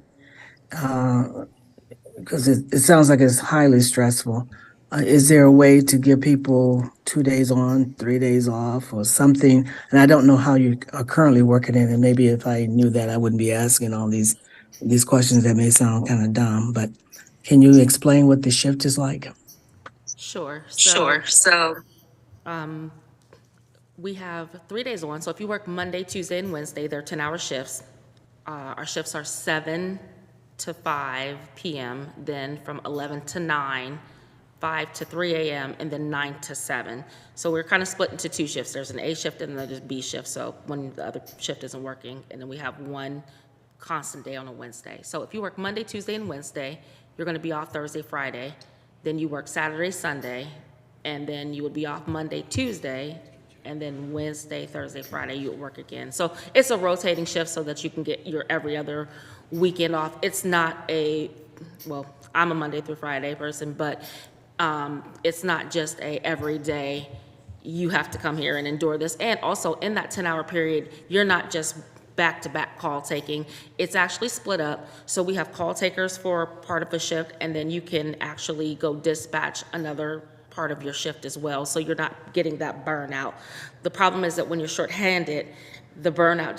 because it sounds like it's highly stressful. Is there a way to give people 2 days on, 3 days off, or something? And I don't know how you are currently working it. And maybe if I knew that, I wouldn't be asking all these questions that may sound kind of dumb. But can you explain what the shift is like? Sure. We have 3 days on. So if you work Monday, Tuesday, and Wednesday, they're 10-hour shifts. Our shifts are 7 to 5 p.m., then from 11 to 9, 5 to 3 a.m., and then 9 to 7. So we're kind of split into 2 shifts. There's an A shift and then there's B shift, so when the other shift isn't working, and then we have one constant day on a Wednesday. So if you work Monday, Tuesday, and Wednesday, you're going to be off Thursday, Friday. Then you work Saturday, Sunday, and then you would be off Monday, Tuesday, and then Wednesday, Thursday, Friday, you would work again. So it's a rotating shift so that you can get your every other weekend off. It's not well, I'm a Monday through Friday person, but it's not just every day you have to come here and endure this. And also in that 10-hour period, you're not just back-to-back call taking. It's actually split up. So we have call takers for part of a shift, and then you can actually go dispatch another part of your shift as well. So you're not getting that burnout. The problem is that when you're shorthanded, the burnout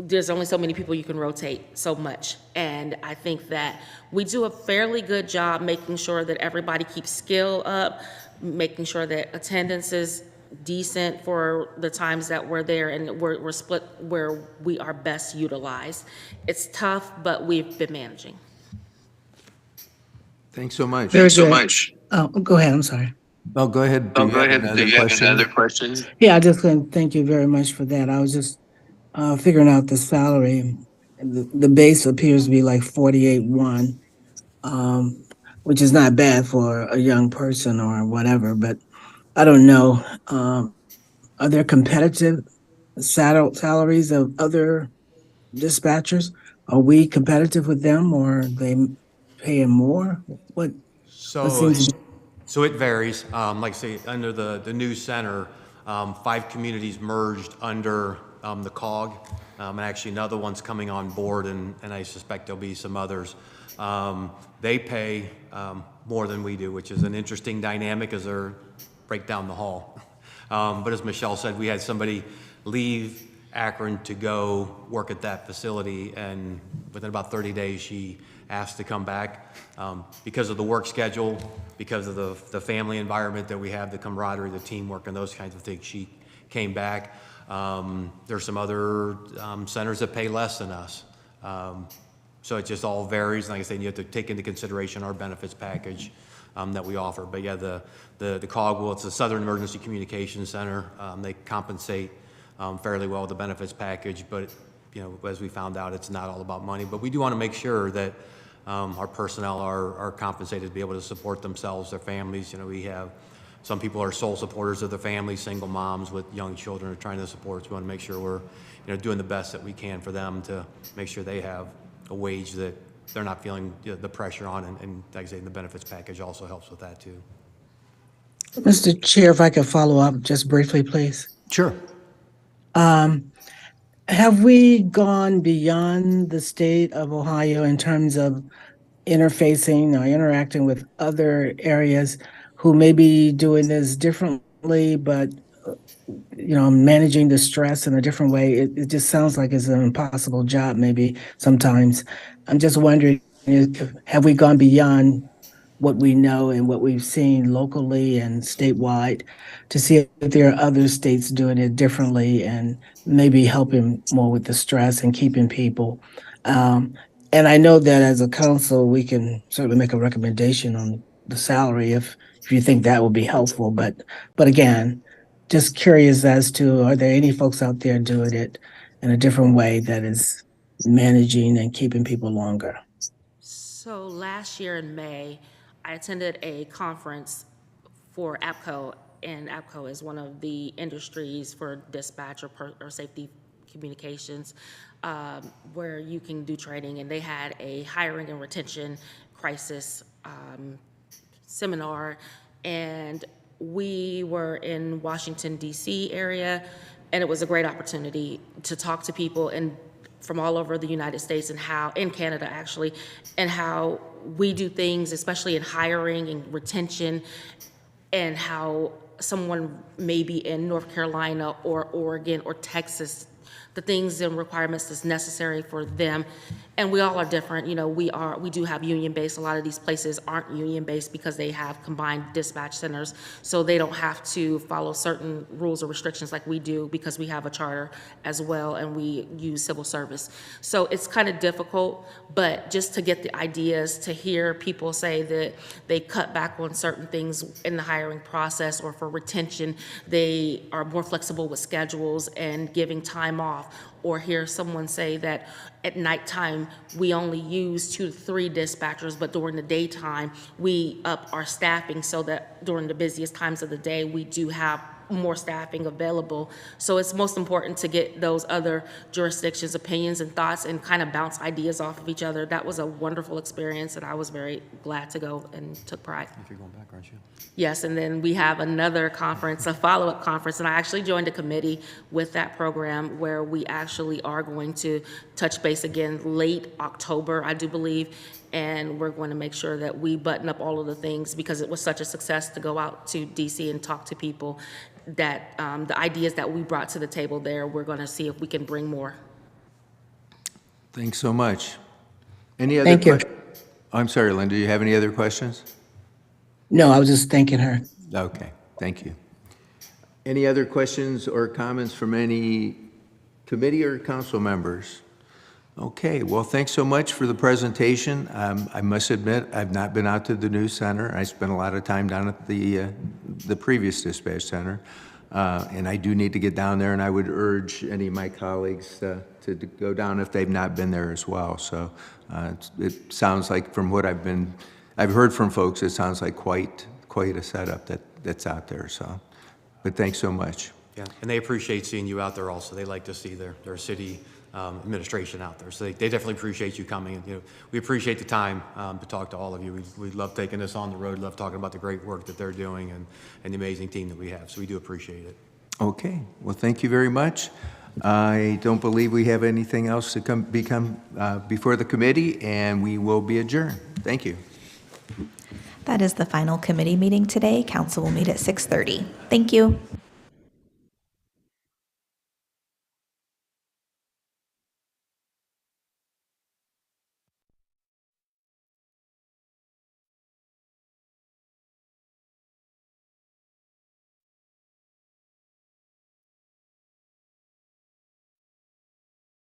there's only so many people you can rotate so much. And I think that we do a fairly good job making sure that everybody keeps skill up, making sure that attendance is decent for the times that we're there, and we're split where we are best utilized. It's tough, but we've been managing. Thanks so much. Oh, go ahead. I'm sorry. Oh, go ahead. Do you have another question? Yeah, I just couldn't thank you very much for that. I was just figuring out the salary. The base appears to be like 48.1, which is not bad for a young person or whatever, but I don't know. Are there competitive salaries of other dispatchers? Are we competitive with them, or are they paying more? What seems to be? So it varies. Like I say, under the new center, 5 communities merged under the COG, and actually another one's coming on board, and I suspect there'll be some others. They pay more than we do, which is an interesting dynamic as they're break down the hall. But as Michelle said, we had somebody leave Akron to go work at that facility, and within about 30 days she asked to come back because of the work schedule, because of the family environment that we have, the camaraderie, the teamwork, and those kinds of things. She came back. There's some other centers that pay less than us. So it just all varies. Like I said, you have to take into consideration our benefits package, that we offer. But yeah, the COG, well, it's the Southern Emergency Communications Center. They compensate fairly well with the benefits package, but you know, as we found out, it's not all about money. But we do want to make sure that our personnel are compensated to be able to support themselves, their families. You know, we have some people are sole supporters of their families, single moms with young children are trying to support. So we want to make sure we're, you know, doing the best that we can for them to make sure they have a wage that they're not feeling, you know, the pressure on. And like I say, the benefits package also helps with that too. Mr. Chair, if I could follow up just briefly, please. Sure. Have we gone beyond the state of Ohio in terms of interfacing or interacting with other areas who may be doing this differently, but you know, managing the stress in a different way? It just sounds like it's an impossible job maybe sometimes. I'm just wondering, have we gone beyond what we know and what we've seen locally and statewide to see if there are other states doing it differently and maybe helping more with the stress and keeping people? And I know that as a council, we can certainly make a recommendation on the salary if you think that would be helpful. But again, just curious as to, are there any folks out there doing it in a different way that is managing and keeping people longer? So last year in May, I attended a conference for APCO, and APCO is one of the industries for dispatch or safety communications, where you can do training, and they had a hiring and retention crisis seminar, and we were in Washington, D.C. area, and it was a great opportunity to talk to people and from all over the United States and how, in Canada actually, and how we do things, especially in hiring and retention, and how someone maybe in North Carolina or Oregon or Texas, the things and requirements that's necessary for them. And we all are different. You know, we do have union-based. A lot of these places aren't union-based because they have combined dispatch centers, so they don't have to follow certain rules or restrictions like we do because we have a charter as well and we use civil service. So it's kind of difficult, but just to get the ideas, to hear people say that they cut back on certain things in the hiring process, or for retention, they are more flexible with schedules and giving time off, or hear someone say that at nighttime we only use 2 to 3 dispatchers, but during the daytime we up our staffing so that during the busiest times of the day we do have more staffing available. So it's most important to get those other jurisdictions' opinions and thoughts and kind of bounce ideas off of each other. That was a wonderful experience, and I was very glad to go and took pride. You're going back, aren't you? Yes, and then we have another conference, a follow-up conference, and I actually joined a committee with that program where we actually are going to touch base again late October, I do believe, and we're going to make sure that we button up all of the things, because it was such a success to go out to DC and talk to people, that the ideas that we brought to the table there, we're going to see if we can bring more. Thanks so much. Any other Thank you. questions? I'm sorry, Linda, do you have any other questions? No, I was just thanking her. Okay, thank you. Any other questions or comments from any committee or council members? Okay, well, thanks so much for the presentation. I must admit, I've not been out to the new center. I spent a lot of time down at the previous dispatch center, and I do need to get down there, and I would urge any of my colleagues to go down if they've not been there as well. So it sounds like, from what I've heard from folks, it sounds like quite a setup that's out there. So, but thanks so much. Yeah, and they appreciate seeing you out there also. They like to see their city administration out there. So they definitely appreciate you coming. And, you know, we appreciate the time to talk to all of you. We love taking this on the road, love talking about the great work that they're doing and the amazing team that we have. So we do appreciate it. Okay, well, thank you very much. I don't believe we have anything else to come before the committee, and we will be adjourned. Thank you. That is the final committee meeting today. Council will meet at 6:30. Thank you.